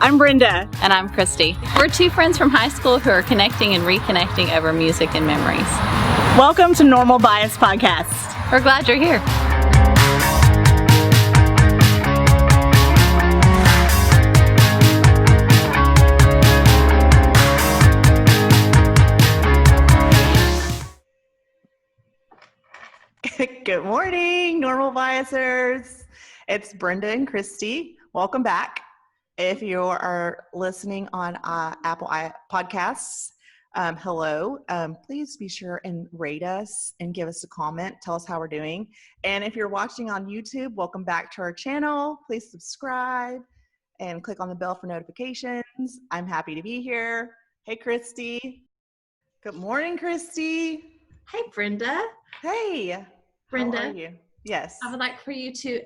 I'm Brenda. And I'm Christy. We're two friends from high school who are connecting and reconnecting over music and memories. Welcome to Normal Bias Podcast. We're glad you're here. Good morning, Normal Biasers. It's Brenda and Christy. Welcome back. If you are listening on Apple Podcasts, hello. Please be sure and rate us and give us a comment. Tell us how we're doing. And if you're watching on YouTube, welcome back to our channel. Please subscribe and click on the bell for notifications. I'm happy to be here. Hey, Christy. Good morning, Christy. Hey, Brenda. Hey. Brenda. How are you? Yes. I would like for you to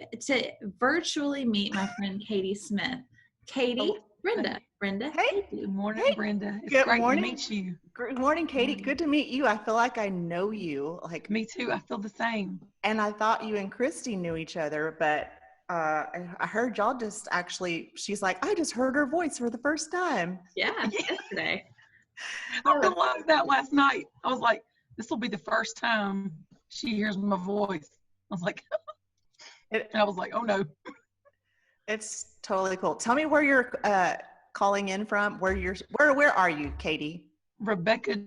virtually meet my friend Katie Smith. Katie, Brenda. Brenda. Hey. Good morning, Hey. Brenda. It's Good great morning. to meet you. Good morning, Katie. Morning. Good to meet you. I feel like I know you. Me too. I feel the same. And I thought you and Christy knew each other, but I heard y'all just actually, she's like, I just heard her voice for the first time. Yeah, yesterday. I realized that last night. I was like, this will be the first time she hears my voice. I was like, and I was like, oh no. It's totally cool. Tell me where you're calling in from. Where are you, Katie? Rebecca,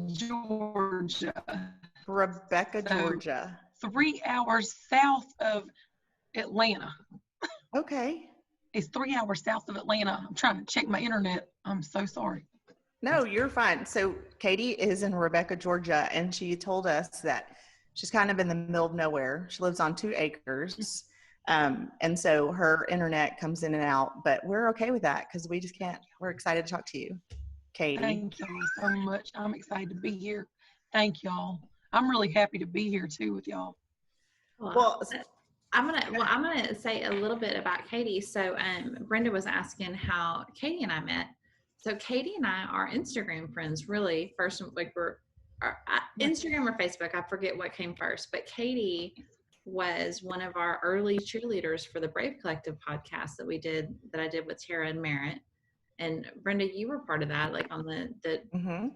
Georgia. Rebecca, So, Georgia. 3 hours south of Atlanta. Okay. It's 3 hours south of Atlanta. I'm trying to check my internet. I'm so sorry. No, you're fine. So Katie is in Rebecca, Georgia, and she told us that she's kind of in the middle of nowhere. She lives on 2 acres. And so her internet comes in and out, but we're okay with that because we just can't. We're excited to talk to you, Katie. Thank y'all so much. I'm excited to be here. Thank y'all. I'm really happy to be here too with y'all. Well, I'm gonna say a little bit about Katie. So Brenda was asking how Katie and I met. So Katie and I are Instagram friends, really. First, like Instagram or Facebook, I forget what came first. But Katie was one of our early cheerleaders for the Brave Collective podcast that I did with Tara and Merritt. And Brenda, you were part of that, like on the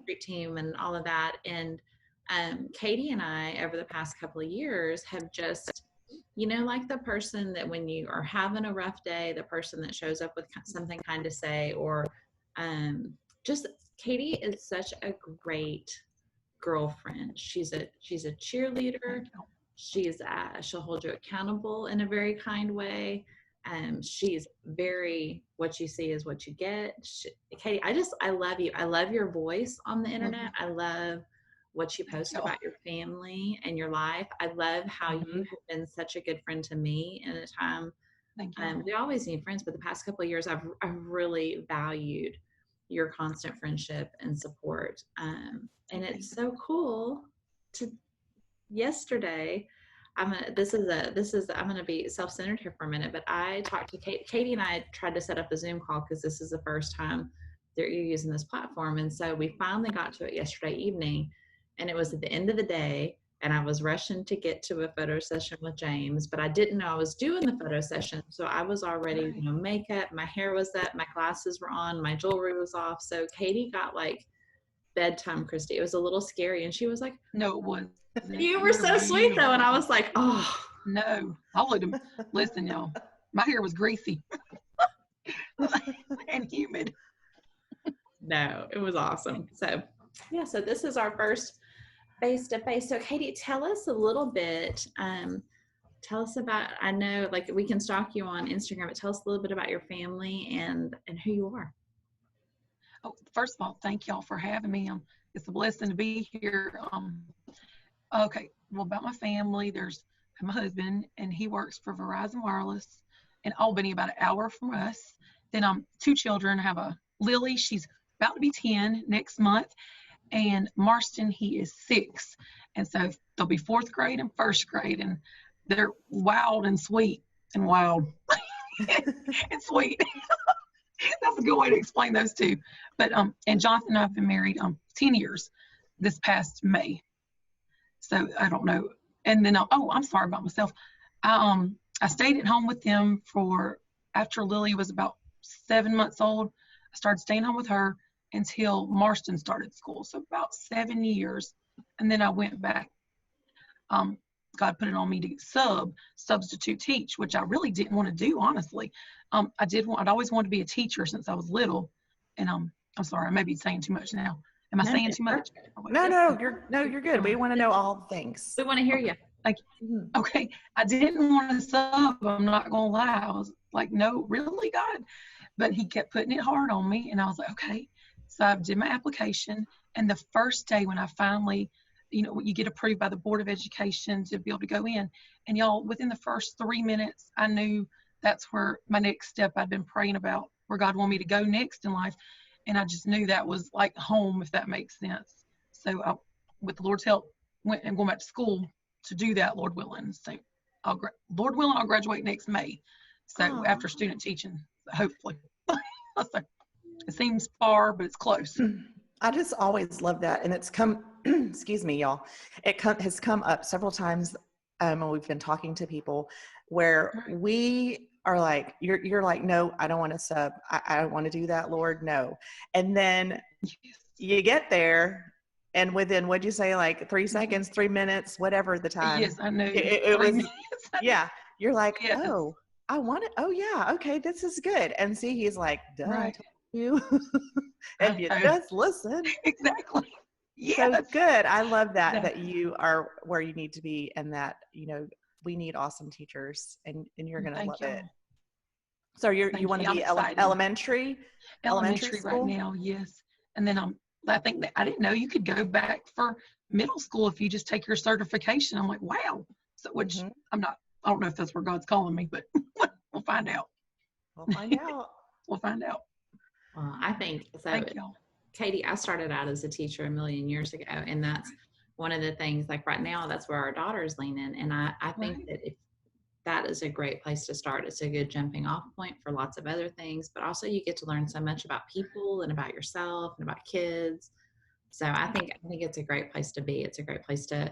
street team and all of that. And Katie and I, over the past couple of years, have just, like the person that when you are having a rough day, the person that shows up with something kind to say, or just Katie is such a great girlfriend. She's a cheerleader. She'll hold you accountable in a very kind way. She's very, what you see is what you get. Katie, I love you. I love your voice on the internet. I love what you post about your family and your life. I love how you have been such a good friend to me in a time. Thank you. We always need friends, but the past couple of years, I've really valued your constant friendship and support. And it's so cool to. Yesterday, I'm gonna be self-centered here for a minute, but I talked to Katie and I tried to set up a Zoom call because this is the first time that you're using this platform. And so we finally got to it yesterday evening, and it was at the end of the day, and I was rushing to get to a photo session with James, but I didn't know I was doing the photo session. So I was already, makeup, my hair was up, my glasses were on, my jewelry was off. So Katie got like bedtime, Christy. It was a little scary. And she was like, no, it wasn't. You were so sweet though. And I was like, oh. No, I would have. Listen, y'all, my hair was greasy and humid. No, it was awesome. So yeah, so this is our first face-to-face. So Katie, tell us a little bit, tell us about, I know like we can stalk you on Instagram, but tell us a little bit about your family and who you are. Oh, first of all, thank y'all for having me. It's a blessing to be here. Okay, well, about my family, there's my husband, and he works for Verizon Wireless in Albany, about an hour from us. Then 2 children. I have a Lily, she's about to be 10 next month, and Marston, he is 6. And so they'll be 4th grade and 1st grade, and they're wild and sweet and wild and sweet. That's a good way to explain those two. But and Jonathan and I have been married 10 years this past May. So I don't know. And then I'm sorry about myself. I stayed at home with them after Lily was about 7 months old. I started staying home with her until Marston started school. So about 7 years. And then I went back. God put it on me to substitute teach, which I really didn't want to do, honestly. I'd always wanted to be a teacher since I was little. And I'm sorry, I may be saying too much now. Am I saying too much? No, you're good. We want to know all the things. We want to hear you. Okay, I didn't want to sub. I'm not gonna lie. I was like, no, really, God. But he kept putting it hard on me, and I was like, okay. So I did my application, and the first day when I finally, you get approved by the Board of Education to be able to go in, and y'all, within the first 3 minutes, I knew that's where my next step I'd been praying about, where God wanted me to go next in life. And I just knew that was like home, if that makes sense. So I, with the Lord's help, went and going back to school to do that, Lord willing. So Lord willing, I'll graduate next May. So after student teaching, hopefully. So it seems far, but it's close. I just always love that. And it's come, excuse me, y'all. Has come up several times when we've been talking to people where we are like, you're like, no, I don't want to sub. I don't want to do that, Lord. No. And then you get there, and within, what'd you say, like 3 seconds, 3 minutes, whatever the time. Yes, I know. It was, yeah. You're like, Yes. oh, I want it. Oh yeah. Okay. This is good. And see, he's like, duh, I told you. And you just listen. Exactly. Yes. So good. I love that you are where you need to be, and that, we need awesome teachers, and you're going to love it. So you want to be elementary Elementary school? right now, yes. And then I think that I didn't know you could go back for middle school if you just take your certification. I'm like, wow. So which I don't know if that's where God's calling me, but we'll find out. We'll find out. We'll find out. Well, I think so. Thank y'all. Katie, I started out as a teacher a million years ago, and that's one of the things, like right now, that's where our daughters lean in. And I think that if that is a great place to start. It's a good jumping off point for lots of other things, but also you get to learn so much about people and about yourself and about kids. So I think it's a great place to be. It's a great place to,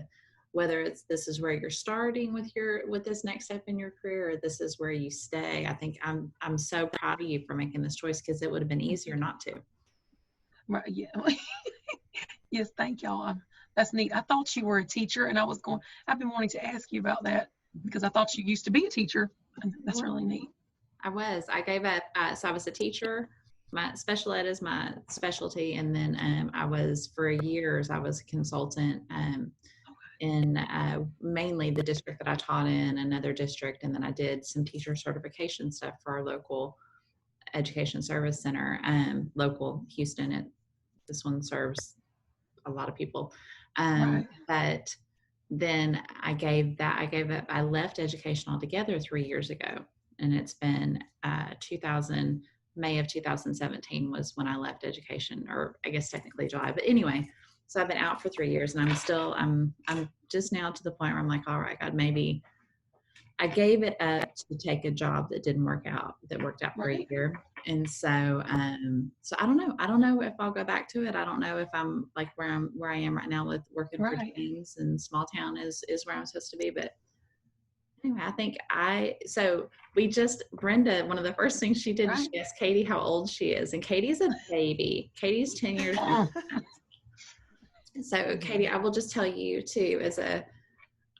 whether this is where you're starting with this next step in your career, or this is where you stay. I think I'm so proud of you for making this choice, because it would have been easier not to. Right. Yeah. Yes. Thank y'all. That's neat. I thought you were a teacher, and I've been wanting to ask you about that, because I thought you used to be a teacher. And that's really neat. I gave up. So I was a teacher. My special ed is my specialty. And then for years, I was a consultant in mainly the district that I taught in, another district. And then I did some teacher certification stuff for our local education service center, local Houston. This one serves a lot of people. But then I gave up. I left education altogether 3 years ago, and it's been May of 2017 was when I left education, or I guess technically July. But anyway, so I've been out for 3 years, and I'm just now to the point where I'm like, all right, God, maybe I gave it up to take a job that didn't work out, that worked out for a year. And so, so I don't know. I don't know if I'll go back to it. I don't know if I'm like where I am right now with working for James, and small town is where I'm supposed to be. But anyway, I think Brenda, one of the first things she did is she asked Katie how old she is. And Katie's a baby. Katie's 10 years old. So Katie, I will just tell you too,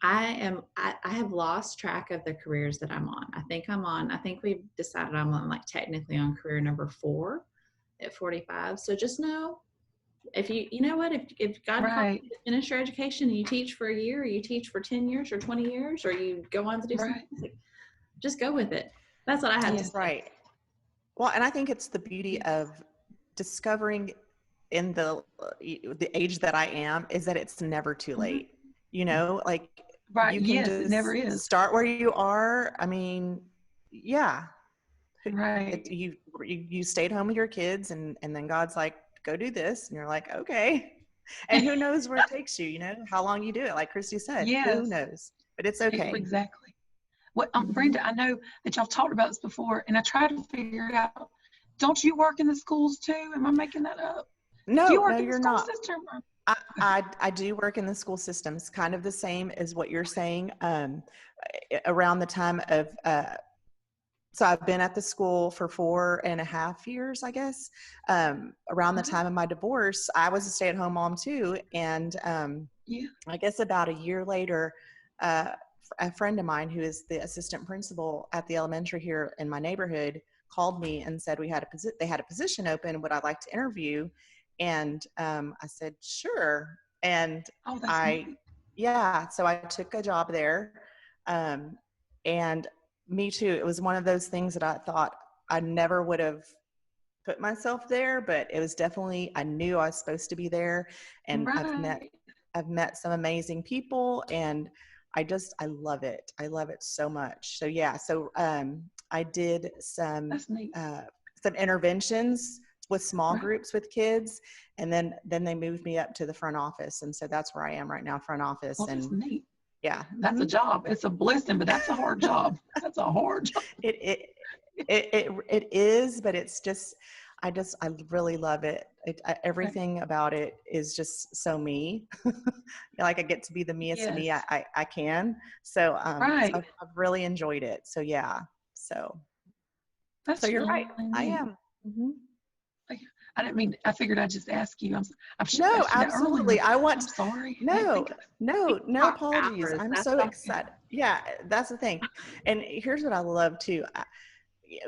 I have lost track of the careers that I'm on. I think we've decided I'm on, like, technically on career number 4 at 45. So just know, if if God calls you to finish your education and you teach for a year, or you teach for 10 years or 20 years, or you go on to do something, just go with it. That's what I have to say. Right. Well, and I think it's the beauty of discovering in the age that I am, is that it's never too late. Like, you can just it never is. Start where you are. I mean, yeah. Right. You stayed home with your kids, and then God's like, go do this. And you're like, okay. And who knows where it takes you, how long you do it. Like Christy said, who knows? But it's okay. Exactly. Well, Brenda, I know that y'all talked about this before, and I tried to figure it out. Don't you work in the schools too? Am I making that up? No, you're not. System? I do work in the school systems, kind of the same as what you're saying. Around the time of So I've been at the school for 4.5 years, I guess. Around the time of my divorce, I was a stay-at-home mom too. And Yeah. I guess about a year later, a friend of mine who is the assistant principal at the elementary here in my neighborhood called me and said they had a position open. Would I like to interview? And I said, sure. And Oh, that's neat. so I took a job there. And me too. It was one of those things that I thought I never would have put myself there, but it was definitely, I knew I was supposed to be there. And Right. I've met some amazing people, and I love it. I love it so much. So yeah, so I did That's neat. some interventions with small Right. groups with kids, and then they moved me up to the front office, and so that's where I am right now, front office. Well, that's And neat. yeah, That's a job. It's a blessing, but that's a hard job. That's a hard job. it is, but it's just I really love it. Everything about it is just so me. Like I get to be the meest me Yes. I can. So Right. I've really enjoyed it. So yeah. So That's you're really right. I neat. am. Mhm. I didn't mean, I figured I'd just ask you. I should No, have asked you that absolutely. earlier. I'm sorry. I didn't No, think of that. no, We no talk for apologies. hours. I'm That's so all. excited. Yeah, that's the thing. And here's what I love too.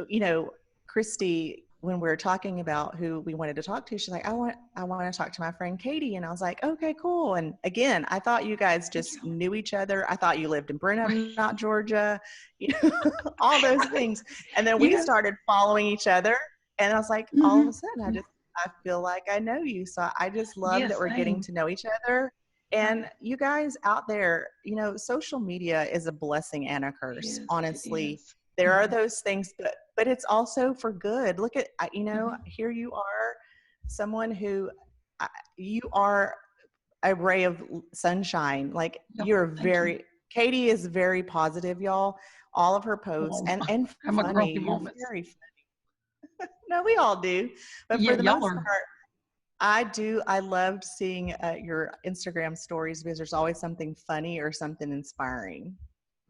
You know, Christy, when we were talking about who we wanted to talk to, she's like, I want to talk to my friend Katie. And I was like, okay, cool. And again, I thought you guys just knew each other. I thought you lived in Brenham, not Georgia, all those things. And then we Yes. started following each other. And I was like, all of a sudden, I feel like I know you. So I just love that we're getting to know each other. And you guys out there, social media is a blessing and a curse. Yes, honestly, there are those things, but it's also for good. Look at, here you are, someone who you are a ray of sunshine. Like Katie is very positive, y'all. All of her posts and I'm a grumpy funny. moment. You're very funny. No, we all do. But for the most part, I do. I loved seeing your Instagram stories because there's always something funny or something inspiring.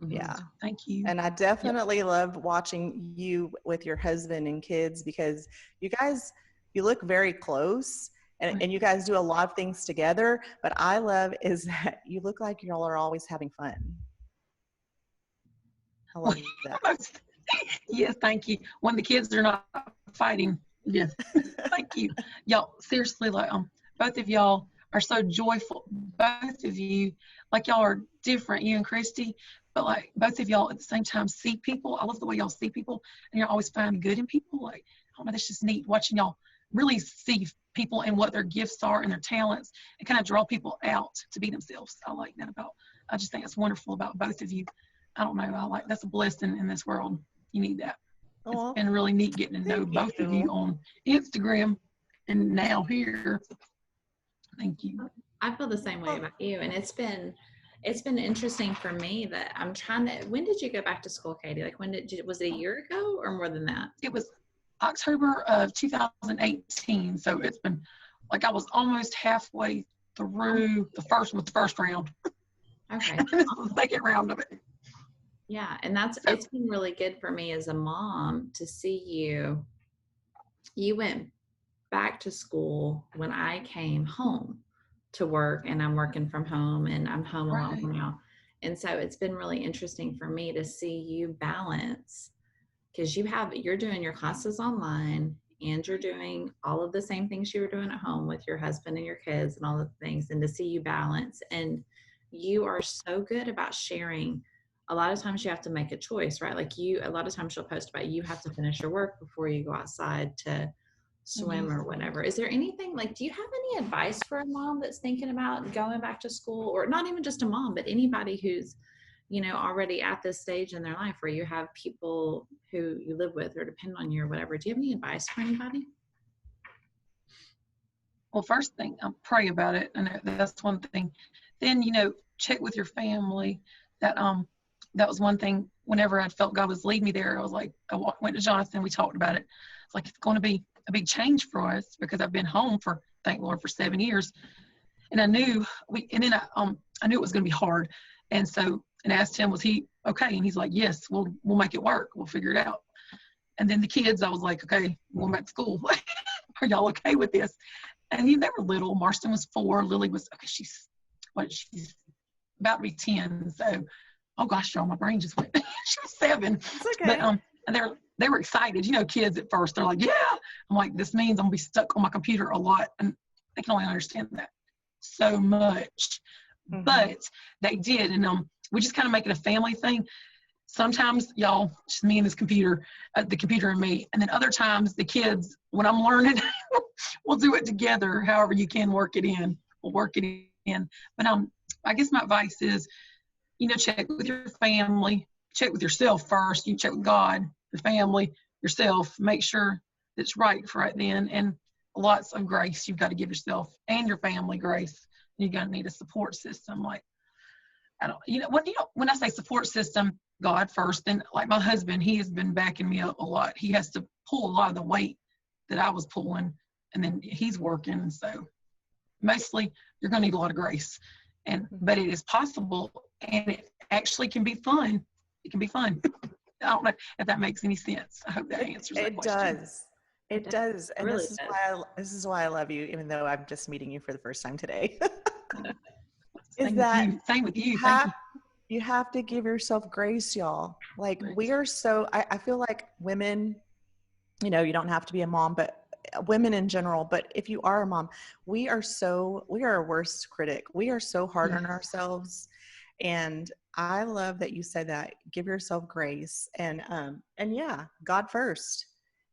Yeah. Thank you. And I definitely love watching you with your husband and kids because you look very close and you guys do a lot of things together. But I love is that you look like y'all are always having fun. I love that. Yes, thank you. When the kids are not fighting. Yes. Thank you. Y'all, seriously, like both of y'all are so joyful. Both of you, like y'all are different, you and Christy, but like both of y'all at the same time see people. I love the way y'all see people and you're always finding good in people. Like, I don't know, that's just neat watching y'all really see people and what their gifts are and their talents and kind of draw people out to be themselves. I just think it's wonderful about both of you. I don't know, that's a blessing in this world. You need that. It's been really neat getting to know both of you on Instagram and now here. Thank you. I feel the same way about you. And it's been interesting for me that I'm trying to, when did you go back to school, Katie? Like was it a year ago or more than that? It was October of 2018. So it's been like, I was almost halfway through the first round. Okay. The second round of it. Yeah. And it's been really good for me as a mom to see you went back to school when I came home to work, and I'm working from home and I'm home alone now. And so it's been really interesting for me to see you balance, because you're doing your classes online and you're doing all of the same things you were doing at home with your husband and your kids and all the things, and to see you balance. And you are so good about sharing. A lot of times you have to make a choice, right? Like a lot of times she'll post about you have to finish your work before you go outside to swim or whatever. Is there anything, like, do you have any advice for a mom that's thinking about going back to school, or not even just a mom, but anybody who's, already at this stage in their life where you have people who you live with or depend on you or whatever? Do you have any advice for anybody? Well, first thing, pray about it. And that's one thing. Then, check with your family. That was one thing. Whenever I felt God was leading me there, I was like, went to Jonathan. We talked about it. It's like, it's going to be a big change for us because I've been home for, thank Lord, for 7 years. And I knew I knew it was going to be hard. And so, and asked him, was he okay? And he's like, yes, we'll make it work. We'll figure it out. And then the kids, I was like, okay, I'm going back to school. Are y'all okay with this? And they were little. Marston was 4. Lily was, okay, she's about to be 10. So, oh gosh, y'all, my brain just went. She was 7. It's okay. But and they were excited. You know, kids at first, they're like, yeah. I'm like, this means I'm gonna be stuck on my computer a lot. And they can only understand that so much. Mm-hmm. But they did. And we just kind of make it a family thing. Sometimes, y'all, just me and this computer, the computer and me. And then other times, the kids, when I'm learning, we'll do it together. However you can work it in, we'll work it in. But I guess my advice is, you know, check with your family, check with yourself first. You check with God, your family, yourself. Make sure it's right for right then. And lots of grace you've got to give yourself and your family grace. You're going to need a support system. Like, when I say support system, God first, then like my husband, he has been backing me up a lot. He has to pull a lot of the weight that I was pulling, and then he's working. So mostly you're going to need a lot of grace, but it is possible, and it actually can be fun. It can be fun. I don't know if that makes any sense. I hope that answers that question. It does. And really this is why I love you, even though I'm just meeting you for the first time today. Same with you. You have to give yourself grace, y'all. Like, we are so, I feel like women, you know, you don't have to be a mom, but women in general, but if you are a mom, we are our worst critic. We are so hard on ourselves. And I love that you said that. Give yourself grace, and yeah, God first.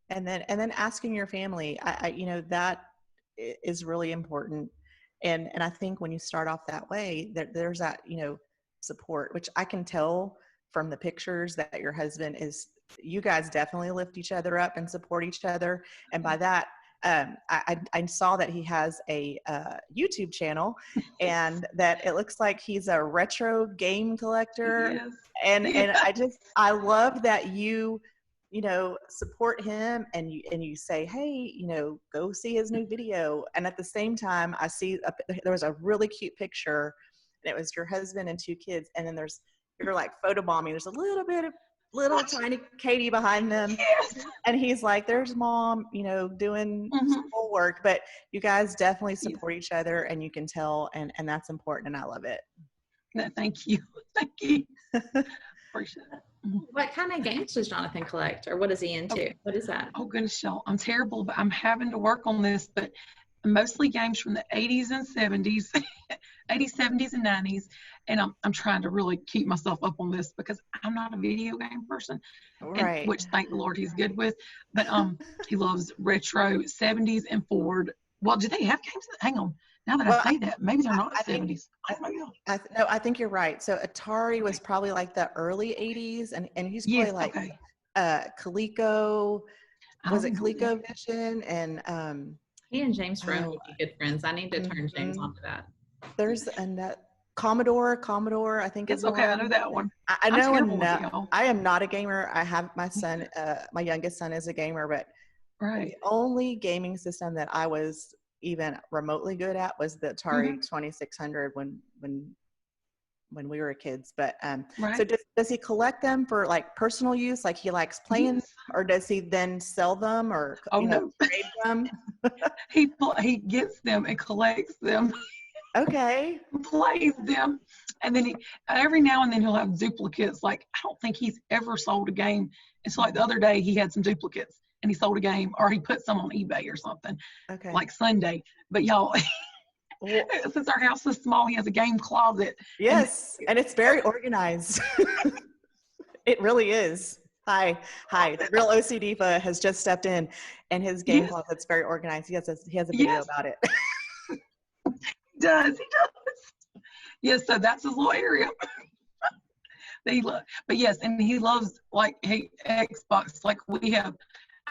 And then asking your family, you know, that is really important. And I think when you start off that way, there's that, you know, support, which I can tell from the pictures that your husband is, you guys definitely lift each other up and support each other. And by that, I saw that he has a YouTube channel, and that it looks like he's a retro game collector. Yes. And I love that you know, support him, and you say, hey, you know, go see his new video. And at the same time, I see there was a really cute picture, and it was your husband and 2 kids. And then you're like photobombing. There's a little bit of little tiny Katie behind them. Yes. And he's like, there's mom, you know, doing schoolwork. But you guys definitely support each other, and you can tell, and that's important. And I love it. No, thank you. Thank you. Appreciate it. What kind of games does Jonathan collect, or what is he into? What is that? Oh goodness, y'all, I'm terrible, but I'm having to work on this. But mostly games from the 80s and 70s, 80s, 70s, and 90s. And I'm trying to really keep myself up on this because I'm not a video game person, Right? Which thank the Lord he's good with. But he loves retro 70s and forward. Well, do they have games? Hang on. Now that I say that, maybe they're not 70s. I think you're right. So Atari was probably like the early 80s, and he's probably Coleco. Was it ColecoVision? And he and James Rome would be good friends. I need to turn James onto that. There's Commodore, I think is okay. I know that one. I know. I am not a gamer. I have my son, my youngest son is a gamer, but the only gaming system that I was even remotely good at was the Atari 2600 when we were kids. But so does he collect them for like personal use, like he likes playing, or does he then sell them, or trade them? he gets them and collects them. Okay. Plays them, and then every now and then he'll have duplicates. Like, I don't think he's ever sold a game. It's like the other day he had some duplicates and he sold a game, or he put some on eBay or something. Okay. Like Sunday. But y'all, since our house is small, he has a game closet. Yes, and it's very organized. It really is. Hi. The real OC Diva has just stepped in, and his game closet's very organized. He has a video about it. He does. Yes, so that's his little area. But yes, and he loves Xbox. Like, we have,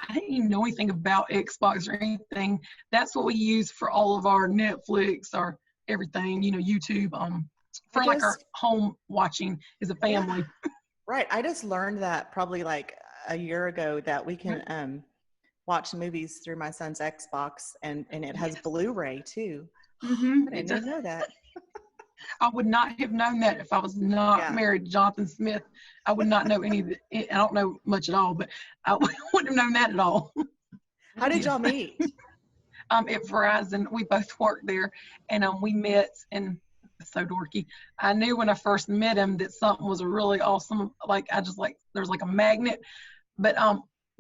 I didn't even know anything about Xbox or anything. That's what we use for all of our Netflix, our everything, YouTube, for our home watching as a family. Yeah. Right. I just learned that probably like a year ago that we can watch movies through my son's Xbox, and it has Blu-ray too. I didn't even know that. I would not have known that if I was not Yeah. married to Jonathan Smith. I would not know any of it. I don't know much at all, but I wouldn't have known that at all. How did Yeah. y'all meet? At Verizon, we both worked there, and we met, and it's so dorky. I knew when I first met him that something was really awesome. Like there's like a magnet, but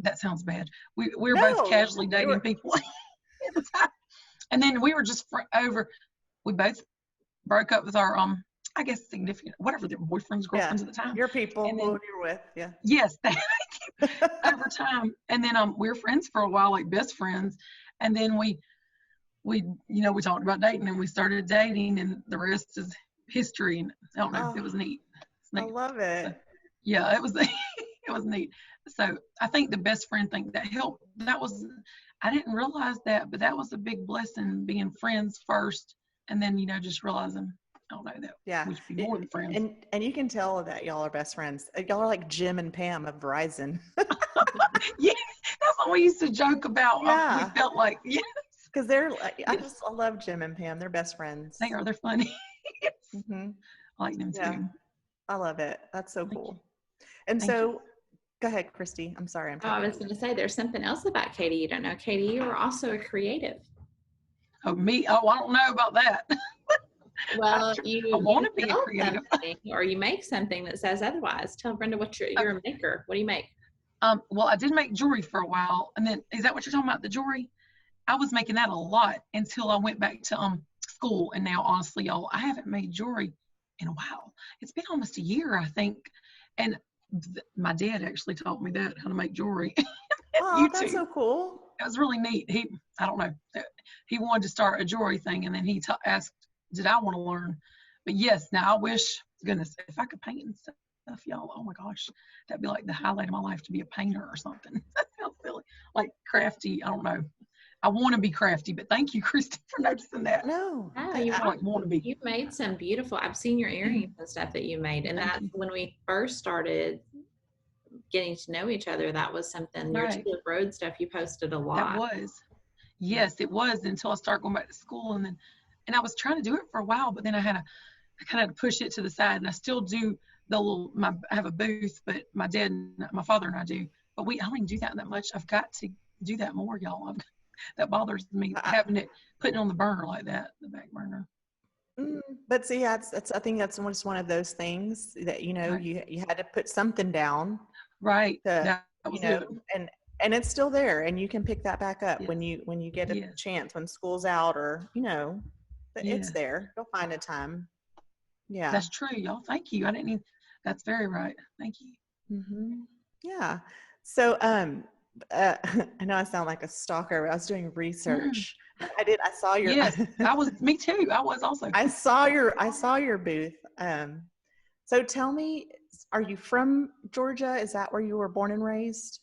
that sounds bad. We were both No, casually you dating were- people at the time, and then we were just we both broke up with our I guess significant, whatever their boyfriends, girlfriends at the time. Your people And then- who you're with, yeah. Yes, over time. And then we were friends for a while, like best friends. And then we talked about dating, and we started dating, and the rest is history. And I don't know, Oh, it was neat. It's I neat. love it. Yeah, it was it was neat. So I think the best friend thing that helped, I didn't realize that, but that was a big blessing, being friends first, and then just realizing, I don't know, that Yeah. we should be more than friends. And you can tell that y'all are best friends. Y'all are like Jim and Pam of Verizon. Yeah, that's what we used to joke about. Yeah. We felt like, yeah, Because they're like, I love Jim and Pam. They're best friends. they're funny. Hmm. I like them too. Yeah. I love it. That's so Thank cool. And Thank so, go ahead, Christy. I'm sorry. I'm Oh, I talking. was going to say there's something else about Katie you don't know. Katie, you are also a creative. Oh, me? Oh, I don't know about that. Well, I wanna be a build creative. something, or you make something that says otherwise. Tell Brenda what you're a maker. What do you make? Well, I did make jewelry for a while, and then is that what you're talking about, the jewelry? I was making that a lot until I went back to school, and now honestly, y'all, I haven't made jewelry in a while. It's been almost a year, I think, and my dad actually taught me that, how to make jewelry. Oh, that's YouTube. so cool. It was really neat. I don't know, he wanted to start a jewelry thing, and then he asked, did I want to learn? But yes, now I wish, goodness, if I could paint and stuff, y'all, oh my gosh, that'd be like the highlight of my life, to be a painter or something. That sounds silly. Like crafty, I don't know. I want to be crafty, but thank you, Christy, for noticing that. No. Oh, I you like want to be. You've made some beautiful, I've seen your earrings and stuff that you made. And Thank that's you. when we first started getting to know each other. That was something, your Right. Tulip Road stuff, you posted a lot. That was. Yes, it was, until I started going back to school, and I was trying to do it for a while, but then I kind of had to push it to the side, and I still do I have a booth, but my father and I do, but I don't even do that much. I've got to do that more, y'all. That bothers me, having it, putting it on the burner like that, the back burner. But see, that's I think that's just one of those things that Right. you had to put something down, Right. to, That was it. and it's still there, and you can pick that back up Yes. when you get a Yes. chance, when school's out, or it's Yes. there. You'll find a time. Yeah. That's true, y'all. Thank you. I didn't even, that's very right. Thank you. Hmm. Yeah. So, I know I sound like a stalker, but I was doing research. I saw your, Yes, me too. I was also. I saw your booth. So tell me, are you from Georgia? Is that where you were born and raised?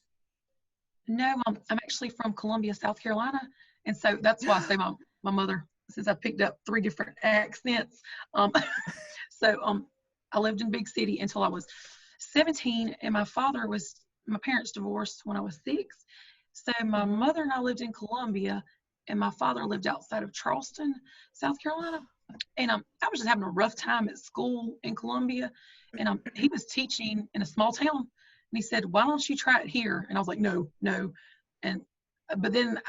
No, I'm actually from Columbia, South Carolina. And so that's why I say my mother, since I picked up 3 different accents. So I lived in big city until I was 17, and my parents divorced when I was 6. So my mother and I lived in Columbia, and my father lived outside of Charleston, South Carolina. And I was just having a rough time at school in Columbia, and he was teaching in a small town, and he said, "Why don't you try it here?" And I was like, "No." But then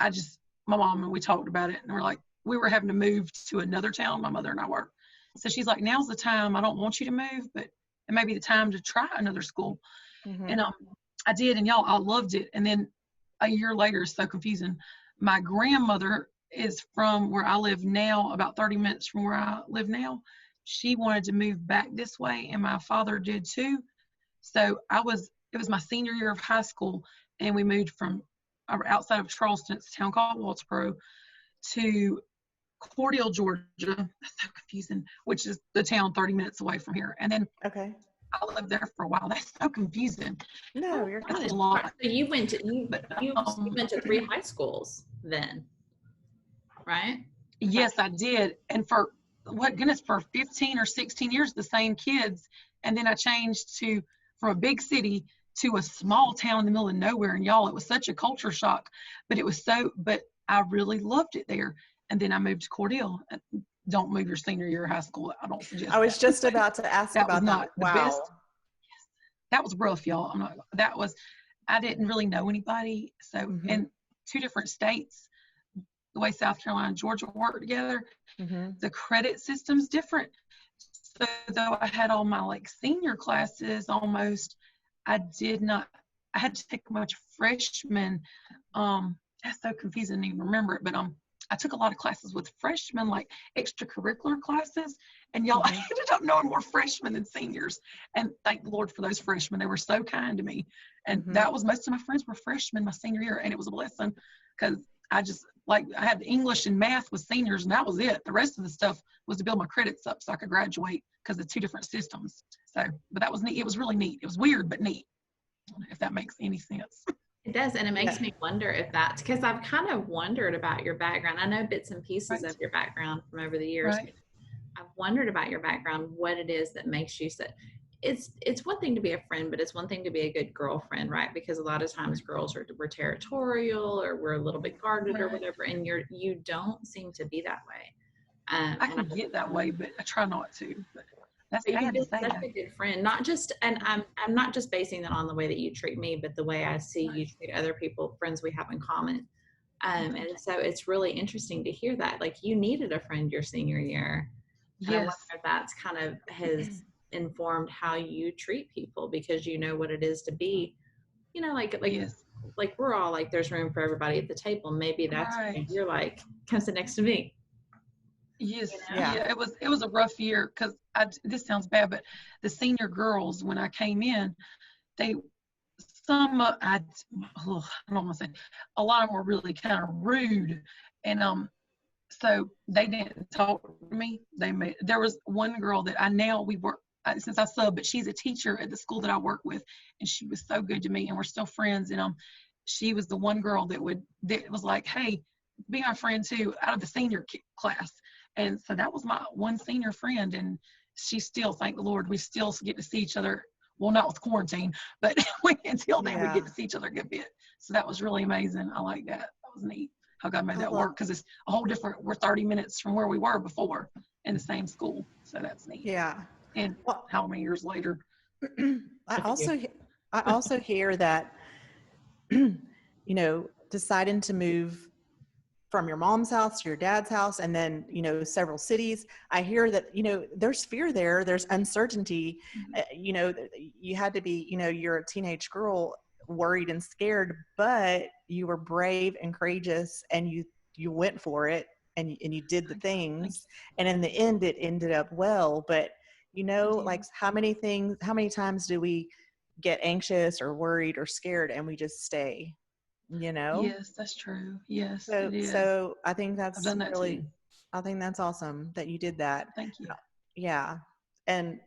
my mom and we talked about it, and we're like, we were having to move to another town, my mother and I were. So she's like, "Now's the time. I don't want you to move, but it may be the time to try another school." Mhm. And I did, and y'all, I loved it. And then a year later, it's so confusing. My grandmother is from where I live now, about 30 minutes from where I live now. She wanted to move back this way, and my father did too. So it was my senior year of high school, and we moved from outside of Charleston, it's a town called Waltesboro, to Cordele, Georgia. That's so confusing, which is the town 30 minutes away from here. And then Okay. I lived there for a while. That's so confusing. No, you're That's good. a lot. So you went to you But, went to 3 high schools then, right? Yes, I did. And for 15 or 16 years, the same kids. And then I changed from a big city to a small town in the middle of nowhere. And y'all, it was such a culture shock, but I really loved it there. And then I moved to Cordele. don't move your senior year of high school. I don't suggest I was that. just about to ask That was about not that. the Wow. best. That was rough, y'all. I didn't really know anybody. So Mhm. in 2 different states, the way South Carolina and Georgia work together, the credit system's different. So though I had all my like senior classes almost, I had to take a bunch of freshmen. That's so confusing to even remember it, but I took a lot of classes with freshmen, like extracurricular classes, and y'all, I ended up knowing more freshmen than seniors. And thank the Lord for those freshmen. They were so kind to me. And that was, most of my friends were freshmen my senior year, and it was a blessing because I had English and math with seniors, and that was it. The rest of the stuff was to build my credits up so I could graduate because of 2 different systems. So, but that was neat. It was really neat. It was weird, but neat, if that makes any sense. It does, and it makes me wonder if that's because I've kind of wondered about your background. I know bits and pieces of your background from over the years. Right. I've wondered about your background, what it is that makes you so. It's one thing to be a friend, but it's one thing to be a good girlfriend, right? Because a lot of times girls we're territorial or we're a little bit guarded or whatever, and you don't seem to be that way. I can get that way, but I try not to. But that's But you've bad to been say. such a good friend, not just, and I'm not just basing that on the way that you treat me, but the way I see you treat other people, friends we have in common. And so it's really interesting to hear that, like, you needed a friend your senior year. And I wonder Yes. if that's kind of has informed how you treat people, because you know what it is to be, Yes. like we're all like, there's room for everybody at the table. Maybe that's when you're like, come sit next to me. Yes. You know? Yeah. It was a rough year because this sounds bad, but the senior girls, when I came in, they I don't want to say, a lot of them were really kind of rude, and so they didn't talk to me. There was one girl that we work since I sub, but she's a teacher at the school that I work with, and she was so good to me, and we're still friends. And she was the one girl that was like, hey, be our friend too, out of the senior class. And so that was my one senior friend, and she still, thank the Lord, we still get to see each other. Well, not with quarantine, but until then we get to see each other a good bit. So that was really amazing. I like that. That was neat how God made that work, because it's a whole different, we're 30 minutes from where we were before in the same school. So that's neat. Yeah. And how many years later? I also hear that, deciding to move from your mom's house to your dad's house and then, several cities. I hear that, there's fear there, there's uncertainty. You had to be, you're a teenage girl, worried and scared, but you were brave and courageous, and you went for it, and you did the things, and in the end it ended up well. But like how many times do we get anxious or worried or scared and we just stay? Yes, that's true. Yes, it is. So I think that's I've done that really too. I think that's awesome that you did that. Thank you. Yeah. And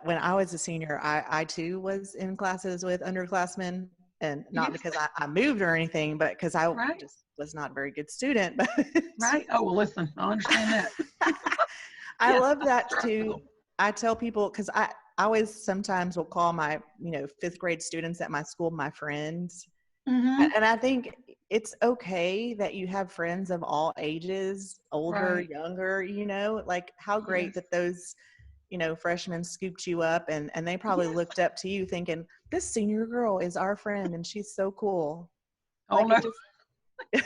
when I was a senior, I too was in classes with underclassmen, and not because I moved or anything, but because I just was not a very good student. But right. Oh, well, listen, I understand that. I love that too. I tell people, because I always sometimes will call my, 5th grade students at my school my friends. And I think it's okay that you have friends of all ages, older, younger, like how great that those, freshmen scooped you up, and they probably looked up to you thinking, this senior girl is our friend and she's so cool. Oh, like no.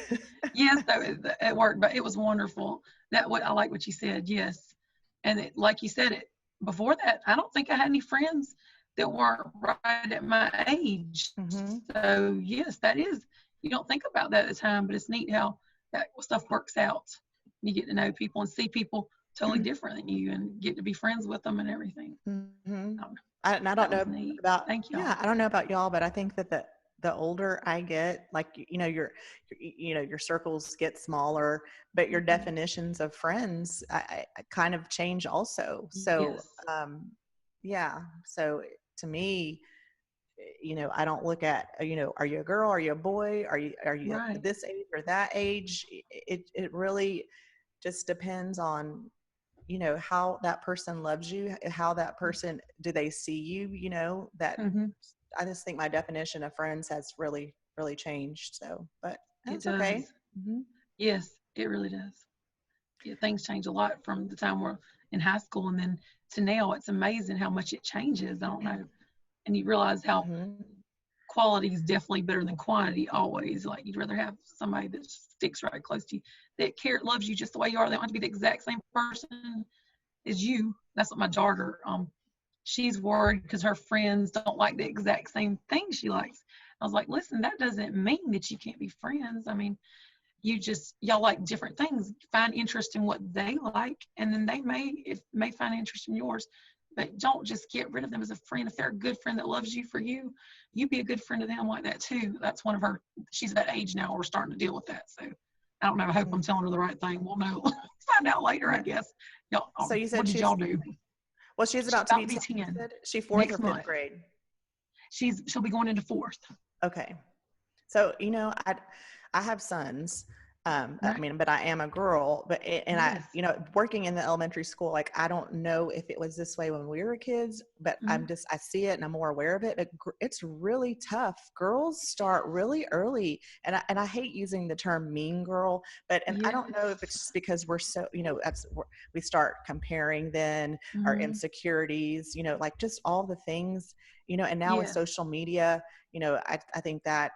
Yes, it worked, but it was wonderful. I like what you said. Yes. And like you said, before that, I don't think I had any friends that weren't right at my age. So yes, you don't think about that at the time, but it's neat how that stuff works out. You get to know people and see people totally different than you, and get to be friends with them and everything. I don't know about, thank you. I don't know about y'all, but I think that the older I get, like, your circles get smaller, but your definitions of friends I kind of change also. So, so to me, I don't look at, are you a girl? Are you a boy? Are you this age or that age? It really just depends on, how that person loves you, how that person, do they see you, that I just think my definition of friends has really, really changed. So, but that's okay. Yes, it really does. things change a lot from the time we're in high school and then to now. It's amazing how much it changes. I don't know. And you realize how Mhm. quality is definitely better than quantity always. Like you'd rather have somebody that sticks right close to you, that loves you just the way you are. They don't have to be the exact same person as you. That's what my daughter, she's worried because her friends don't like the exact same thing she likes. I was like, listen, that doesn't mean that you can't be friends. I mean, y'all like different things. Find interest in what they like, and then they may find interest in yours. But don't just get rid of them as a friend. If they're a good friend that loves you for you, you be a good friend to them like that too. That's one of her. She's at that age now. We're starting to deal with that. So I don't know. I hope I'm telling her the right thing. We'll know. Find out later, I guess. Y'all, So you said what did y'all do? well, she's about to be 10. You said? She fourth Next or month. fifth grade? She'll be going into 4th. Okay. So, I have sons. I Right. mean, but I am a girl, and Yes. working in the elementary school, like, I don't know if it was this way when we were kids, but Mhm. I see it and I'm more aware of it. But it's really tough. Girls start really early. And I hate using the term mean girl, and I don't know if it's just because we're so, we start comparing then our Mhm. insecurities, like just all the things, and now with Yes. social media, I think that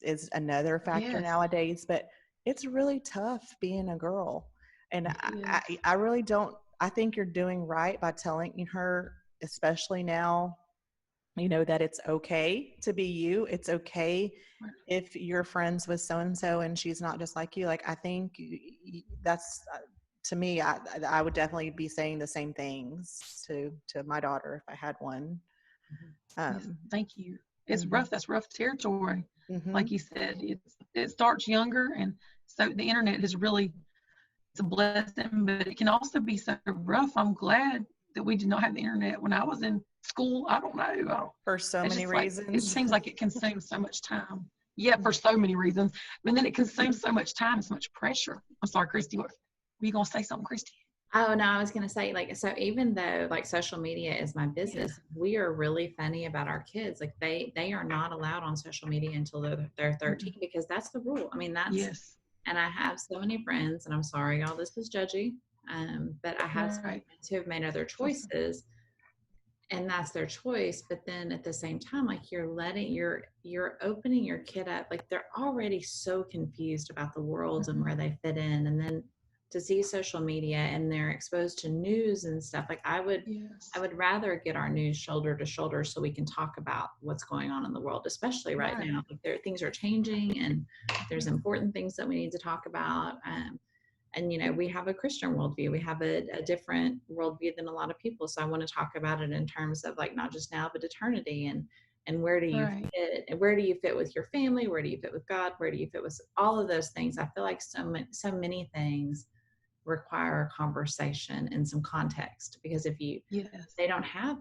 is another factor Yes. nowadays, but it's really tough being a girl. And It is. I really don't, I think you're doing right by telling her, especially now, that it's okay to be you. It's okay Right. if you're friends with so-and-so and she's not just like you. Like, I think that's, to me, I would definitely be saying the same things to my daughter if I had one. Yes. Um, Thank you. It's mhm, rough. That's rough territory. Like mhm. you said, it starts younger, and so the internet is really, it's a blessing, but it can also be so rough. I'm glad that we did not have the internet when I was in school. I don't know. For so It's many just like it reasons. seems like it consumes so much time. Yeah, for so many reasons. But then it consumes so much time and so much pressure. I'm sorry, Christy. Were you gonna say something, Christy? Oh no, I was gonna say, like, so even though like social media is my Yeah. business, we are really funny about our kids. Like they are not allowed on social media until they're 13 Mm-mm. because that's the rule. I mean, that's, Yes. and I have so many friends, and I'm sorry, y'all, this is judgy. But I have so many Right. friends who have made other choices, and that's their choice. But then at the same time, like, you're opening your kid up. Like, they're already so confused about the world and Mhm. where they fit in, and then to see social media and they're exposed to news and stuff. Like, I Yes. would rather get our news shoulder to shoulder so we can talk about what's going on in the world, especially right Right. now. Like, things are changing, and there's Mhm. important things that we need to talk about. And we have a Christian worldview. We have a different worldview than a lot of people. So I want to talk about it in terms of, like, not just now but eternity, and where do you Right. fit, and where do you fit with your family, where do you fit with God, where do you fit with all of those things. I feel like so many things require a conversation and some context, because if you Yes. they don't have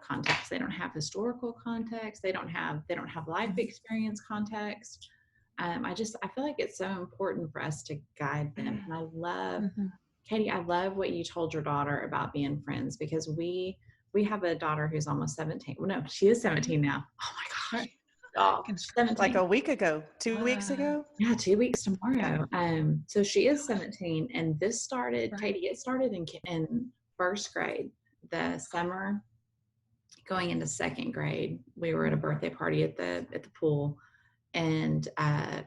context, they don't have historical context, they don't have life Mhm. experience context. I feel like it's so important for us to guide them. And I love, Mhm. Katie, I love what you told your daughter about being friends, because we have a daughter who's almost 17. Well, no, she is 17 now. Oh my gosh. Right. Oh, she's Like 17. a week ago, 2 weeks Wow. ago. Yeah, 2 weeks tomorrow. So she is 17, and this started, Right. Katie, it started in first grade. The summer going into second grade, we were at a birthday party at the pool, and our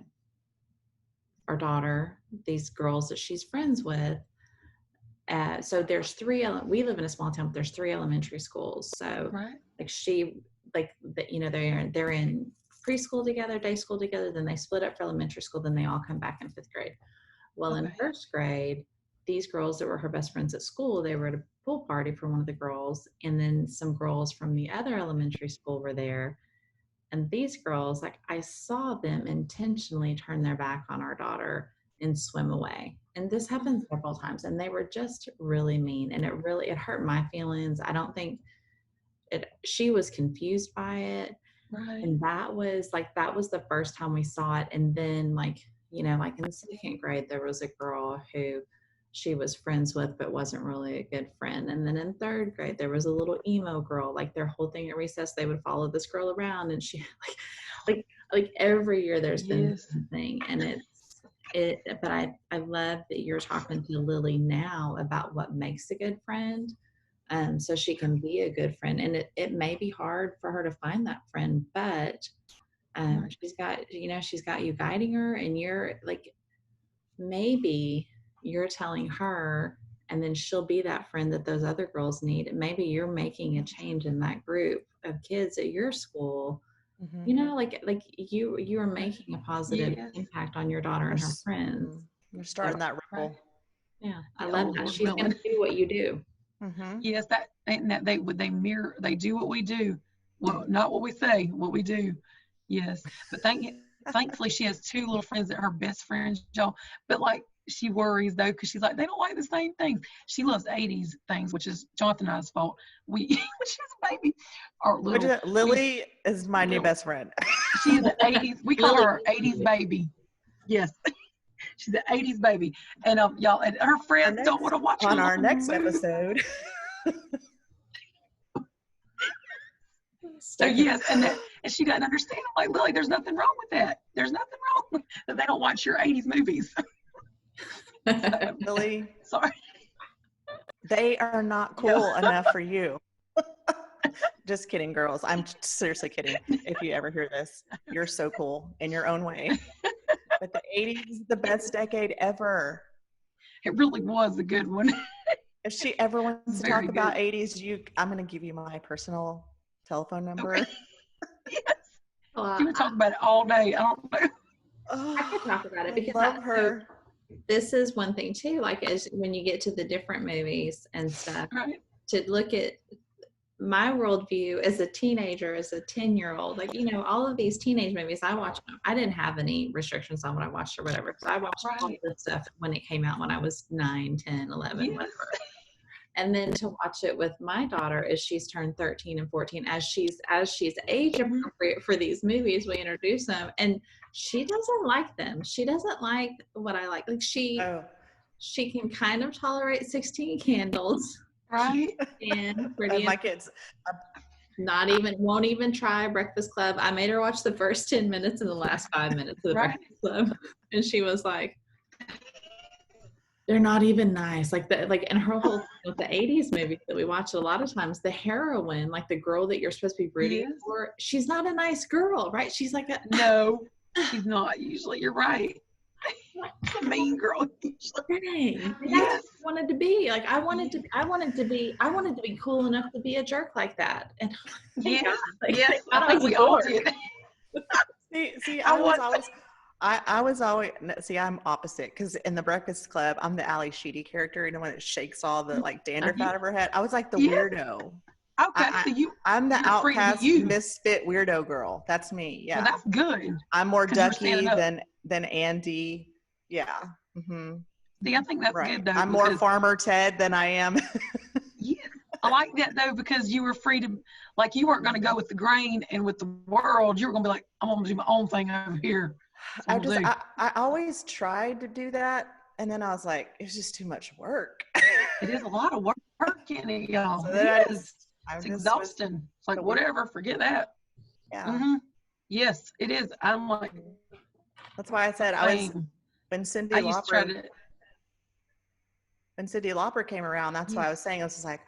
daughter, these girls that she's friends with. So there's we live in a small town, but there's 3 elementary schools. So Right. like they're in preschool together, day school together, then they split up for elementary school, then they all come back in fifth grade. Well, in Okay. first grade, these girls that were her best friends at school, they were at a pool party for one of the girls, and then some girls from the other elementary school were there. And these girls, like, I saw them intentionally turn their back on our daughter and swim away. And this happened Mhm. several times, and they were just really mean, and it hurt my feelings. I don't think she was confused by it. Right. And that was the first time we saw it. And then, like in second grade, there was a girl who she was friends with but wasn't really a good friend. And then in third grade, there was a little emo girl. Like, their whole thing at recess, they would follow this girl around, and she like every year there's been Yes. something. And but I love that you're talking to Lily now about what makes a good friend. So she can be a good friend. And it may be hard for her to find that friend, but she's got you guiding her, and you're like, maybe you're telling her, and then she'll be that friend that those other girls need. And maybe you're making a change in that group of kids at your school. Like you are making a positive Yes. impact on your daughter and her friends. You're starting that ripple. Yeah, I Yeah, love oh, that. Lord She's going willing. to do what you do. Yes, they mirror, they do what we do. Well, not what we say, what we do. Yes, but thankfully she has two little friends that are her best friends, y'all. But like, she worries though, because she's like, they don't like the same things. She loves 80s things, which is Jonathan and I's fault. When she was a baby, or little. Lily is my new best friend. She's an 80s. We call her 80s baby. Yes. She's an 80s baby. And y'all, and her friends don't want to watch her on our next movies. episode. So yes, and she doesn't understand. I'm like, Lily, there's nothing wrong with that. There's nothing wrong with that. They don't watch your 80s movies. Lily, Sorry. they are not cool enough for you. Just kidding, girls. I'm seriously kidding. If you ever hear this, you're so cool in your own way. But the 80s is the best decade ever. It really was a good one. If she ever wants to Very talk about good. 80s, I'm going to give you my personal telephone number. Okay. Yes. Well, You would talk about it all day. I don't know. I could talk about it because I love her. This is one thing too, like as when you get to the different movies and stuff, Right. to look at my worldview as a teenager, as a 10-year-old, like, all of these teenage movies I watched, I didn't have any restrictions on what I watched or whatever. So I watched all of this stuff when it came out when I was 9, 10, 11, Yes. whatever. And then to watch it with my daughter as she's turned 13 and 14, as she's age appropriate for these movies, we introduce them, and she doesn't like them. She doesn't like what I like. Like she can kind of tolerate 16 Candles. Right. And my kids won't even try Breakfast Club. I made her watch the first 10 minutes and the last 5 minutes of the Breakfast Club, and she was like, they're not even nice. And her whole thing with the 80s movies that we watch a lot of times, the heroine, like the girl that you're supposed to be rooting for, she's not a nice girl, right? She's like no, she's not usually. You're right. A mean girl usually. Dang. Yes. I wanted to be like, I wanted to be cool enough to be a jerk like that. And yes, yes, I think we all did. See, I was always I'm opposite, because in the Breakfast Club, I'm the Ali Sheedy character, the one that shakes all the dandruff out of her head. I was like the weirdo. Okay, so I'm the outcast, misfit weirdo girl. That's me. Yeah, well, that's good. I'm more Ducky than Andy. Yeah. Mm-hmm. See, I think that's good though. I'm more Farmer Ted than I am. Yeah, I like that though, because you were free to, like, you weren't going to go with the grain and with the world. You were going to be like, I'm going to do my own thing over here. I always tried to do that, and then I was like, it's just too much work. It is a lot of work in it, y'all. So it's exhausting. It's like, whatever, forget that. Yeah. Mm-hmm. Yes, it is. I'm like, that's why I said when Cyndi Lauper came around, that's why I was saying, I was just like,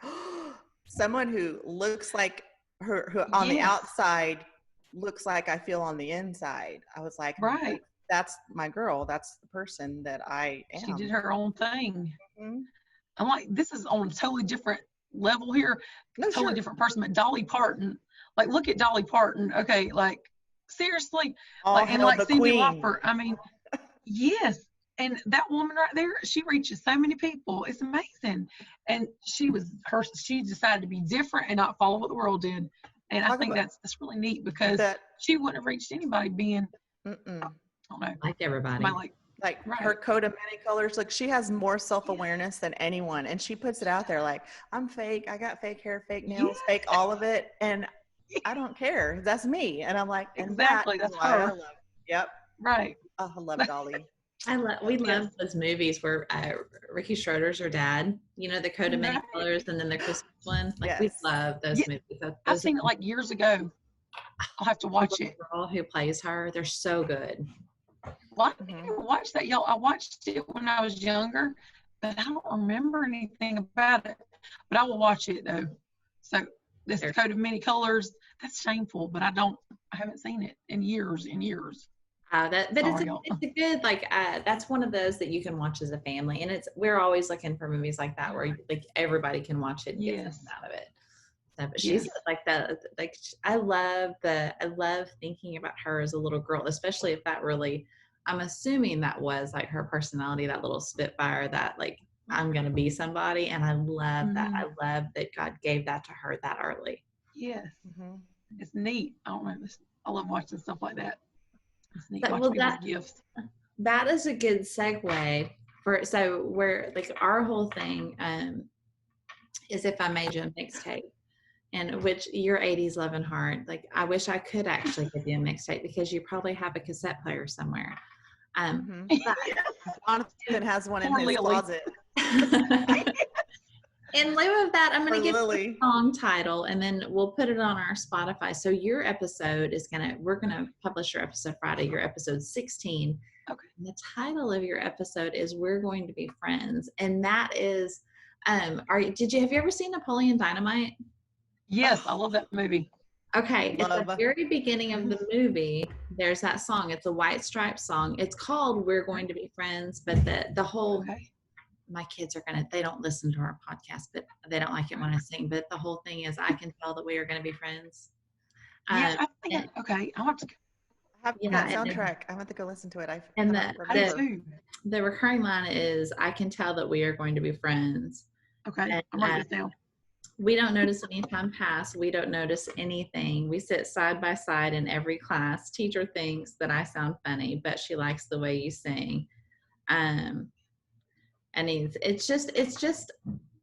someone who looks like her, who on the outside looks like I feel on the inside. I was like, right, that's my girl. That's the person that I am. She did her own thing. Mm-hmm. I'm like, this is on a totally different level here. Totally different person. But Dolly Parton, like, look at Dolly Parton. Okay, like, seriously, and like Cyndi Lauper. I mean, yes. And that woman right there, she reaches so many people. It's amazing. And she decided to be different and not follow what the world did. And I think that's really neat, because she wouldn't have reached anybody being, I don't know, like everybody. Like her coat of many colors. Like, she has more self-awareness than anyone, and she puts it out there like, I'm fake. I got fake hair, fake nails, fake all of it, and I don't care. That's me. And I'm like, exactly. That's her. Yep. Right. Oh, I love Dolly. We love those movies where Ricky Schroeder's her dad, the coat of many colors, and then the Christmas one. Like, we love those movies. I've seen it like years ago. I'll have to watch it. The girl who plays her, they're so good. Well, I didn't watch that, y'all. I watched it when I was younger, but I don't remember anything about it. But I will watch it though. So this Coat of Many Colors, that's shameful, but I haven't seen it in years and years. But Sorry, it's a good, like, that's one of those that you can watch as a family, and we're always looking for movies like that where like everybody can watch it and get something out of it. So, but she's like that. Like, I love thinking about her as a little girl, especially if that really, I'm assuming that was like her personality, that little spitfire, that like, I'm gonna be somebody, and I love that. I love that God gave that to her that early. Yes, it's neat. I don't know. I love watching stuff like that. It's neat Well, watching people's gifts. That is a good segue so we're like, our whole thing is If I Made You a Mixtape, and which your 80s love and heart. Like, I wish I could actually give you a mixtape because you probably have a cassette player somewhere. But Jonathan has one in his closet. In lieu of that, I'm going to give Lily you a song title, and then we'll put it on our Spotify. So your episode we're going to publish your episode Friday, your episode 16. Okay. And the title of your episode is We're Going to Be Friends. And that is, have you ever seen Napoleon Dynamite? Yes, I love that movie. Okay, at the very beginning of the movie, there's that song. It's a White Stripes song. It's called We're Going to Be Friends, but the whole, my kids they don't listen to our podcast, but they don't like it when I sing, but the whole thing is, I can tell that we are going to be friends. Yeah, I think, I'll have to. I have that soundtrack. I want to go listen to it. The recurring line is, I can tell that we are going to be friends. Okay, I'm writing this down. We don't notice any time pass. We don't notice anything. We sit side by side in every class. Teacher thinks that I sound funny, but she likes the way you sing. And it's just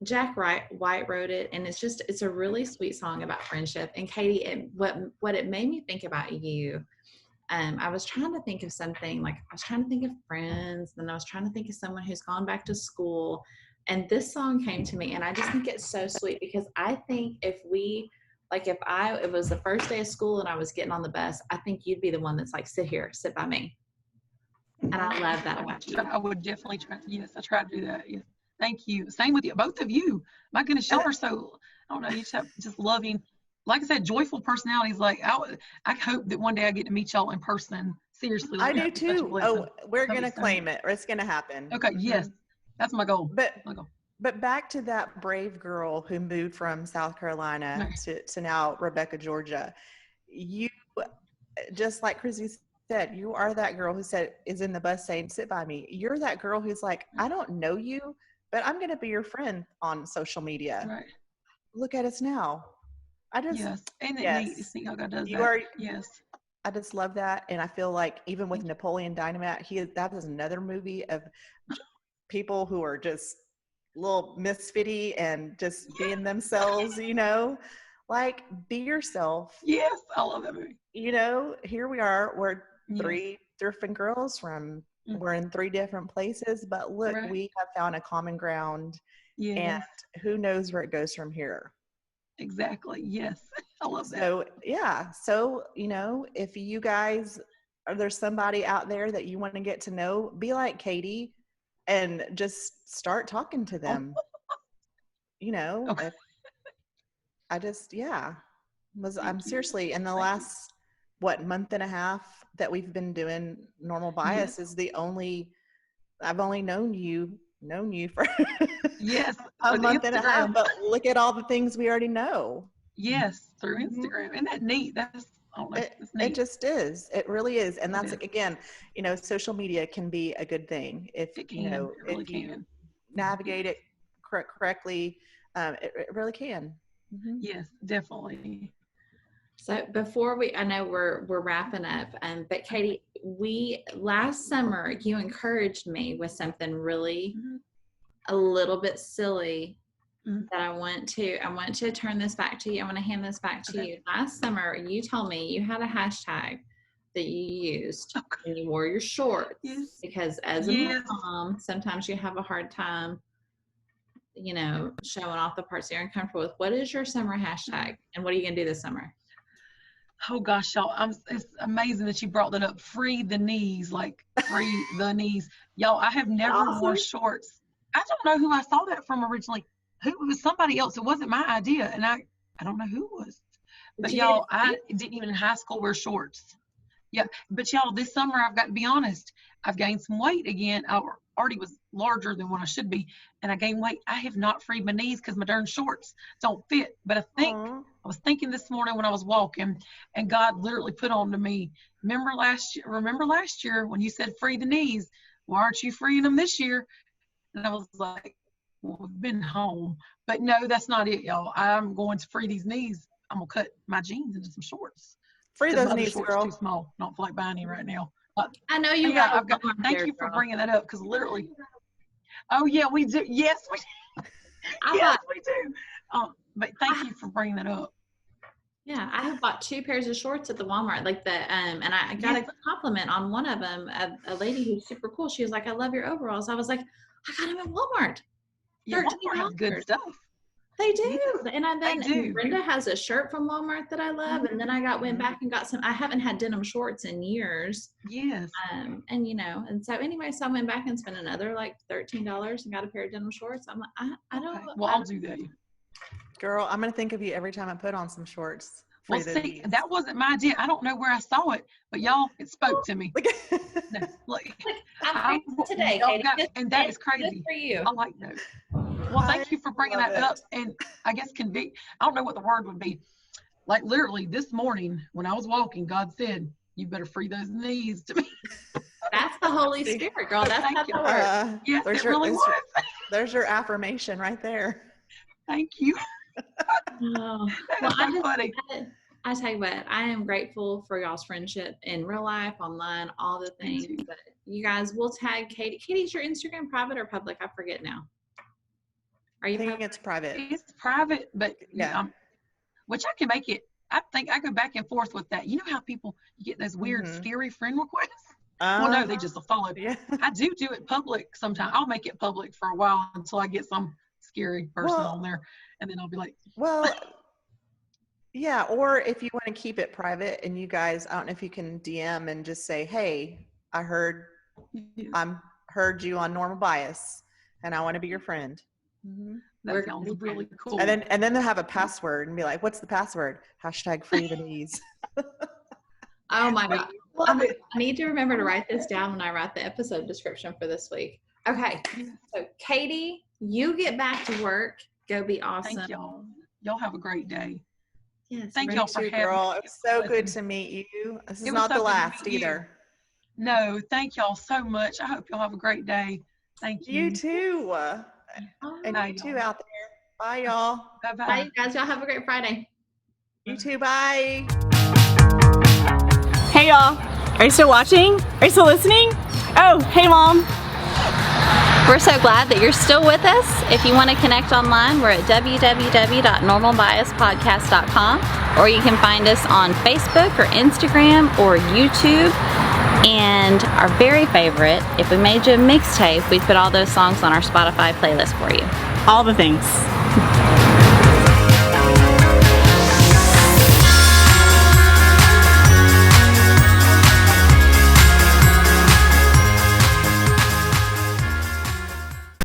Jack White wrote it, and it's a really sweet song about friendship. And Katie, what it made me think about you, I was trying to think of something, like I was trying to think of friends, then I was trying to think of someone who's gone back to school. And this song came to me, and I just think it's so sweet, because I think if it was the first day of school and I was getting on the bus, I think you'd be the one that's like, sit by me. And I love that about you. I would definitely try. Yes, I try to do that. Yes. Thank you. Same with you, both of you. My goodness, y'all are so, I don't know, you have just loving, like I said, joyful personalities. Like, I hope that one day I get to meet y'all in person. Seriously. I do too. We're going to claim it, or it's going to happen. Okay, yes. That's my goal. But back to that brave girl who moved from South Carolina to now Rebecca, Georgia. You, just like Chrissy said, you are that girl who is in the bus saying, sit by me. You're that girl who's like, I don't know you, but I'm going to be your friend on social media. Right. Look at us now. Yes. And it's neat how God does that. Yes. I just love that. And I feel like even with Napoleon Dynamite, that is another movie of people who are just little misfitty and just being themselves, like, be yourself. Yes, I love that movie. Here we are, we're three different girls we're in three different places, but look, we have found a common ground, and who knows where it goes from here. Exactly. Yes. I love that. So if you guys, there's somebody out there that you want to get to know, be like Katie and just start talking to them. I'm seriously, in the last month and a half that we've been doing Normal Bias is I've only known you for a month and a half, but look at all the things we already know. Yes, through Instagram. Isn't that neat? It just is. It really is. And that's, again, social media can be a good thing if you navigate it correctly. It really can. Mm-hmm. Yes, definitely. So before I know we're wrapping up, but Katie, last summer you encouraged me with something really a little bit silly that I want to turn this back to you. I want to hand this back to you. Last summer, you told me you had a hashtag that you used and you wore your shorts because as a mom, sometimes you have a hard time, showing off the parts you're uncomfortable with. What is your summer hashtag, and what are you going to do this summer? Oh gosh, y'all, it's amazing that you brought that up. Free the knees, like free the knees. Y'all, I have never Awesome. worn shorts. I don't know who I saw that from originally. Who it was somebody else. It wasn't my idea. And I don't know who it was. But Did you y'all, get I didn't even in high school wear shorts. Yeah. But y'all, this summer I've got to be honest. I've gained some weight again. I already was larger than what I should be. And I gained weight. I have not freed my knees because my darn shorts don't fit. But I think Aw. I was thinking this morning when I was walking, and God literally put on to me, remember last year when you said free the knees? Why aren't you freeing them this year? And I was like, well, we've been home. But no, that's not it, y'all. I'm going to free these knees. I'm going to cut my jeans into some shorts. Free 'Cause those my other knees, shorts girl. too small. Don't feel like buying any right now. I know you Yeah, got. thank you for bringing that up, because literally, oh yeah, we do. Yes, we yes, we do. But thank you for bringing that up. Yeah, I have bought 2 pairs of shorts at the Walmart, like and I got Yes. a compliment on one of them. A lady who's super cool. She was like, "I love your overalls." I was like, "I got them at Walmart. Yeah, Walmart has good $13." stuff. They do. Yes, And then do. Brenda has a shirt from Walmart that I love. And then I went back and got some. I haven't had denim shorts in years. Yes. And and so anyway, so I went back and spent another like $13 and got a pair of denim shorts. I'm like, I don't. Okay. Well, I'll do that. Girl, I'm going to think of you every time I put on some shorts. Free Well, the see, knees. that wasn't my idea. I don't know where I saw it, but y'all, it spoke to me. No, like, I'm free today, y'all Katie. got- and that is Just crazy. for you. I like those. Well, thank you for bringing love that it. up. And I guess I don't know what the word would be. Like literally this morning when I was walking, God said, "You better free those knees to me." That's the Holy Spirit, girl. That's Thank how you. that works. Yes, there's it your, really was. there's your affirmation right there. Thank you. Oh, That's well, so funny. I tell you what, I am grateful for y'all's friendship in real life, online, all the Me things. too. But you guys will tag Katie. Katie's your Instagram private or public? I forget now. Are I you think public? it's private. It's private, but Yeah. which I can make it. I think I go back and forth with that. You know how you get those weird, Mhm. scary friend requests? Well, no, they just follow. Yeah. I do it public sometimes. I'll make it public for a while until I get some scary person Well- on there, and then I'll be like, Well, yeah. Or if you want to keep it private and you guys, I don't know if you can DM and just say, "Hey, I heard you on Normal Bias and I want to be your friend." Mhm. that sounds really cool. And then they'll have a password and be like, "What's the password?" #free the knees. Oh my God. Love it. I need to remember to write this down when I write the episode description for this week. Okay. So Katie, you get back to work. Go be awesome. Thank y'all. Y'all have a great day. Yes. Thank Me y'all for too, having girl. me. It was so good to meet you. This is It was not so the good to last meet you. either. No, thank y'all so much. I hope y'all have a great day. Thank you. You too. All And right. you too out there. Bye, y'all. Bye-bye. Bye, you guys. Y'all have a great Friday. You too. Bye. Hey y'all, are you still watching? Are you still listening? Oh, hey mom. We're so glad that you're still with us. If you want to connect online, we're at www.normalbiaspodcast.com, or you can find us on Facebook or Instagram or YouTube. And our very favorite, if we made you a mixtape, we'd put all those songs on our Spotify playlist for you. All the things.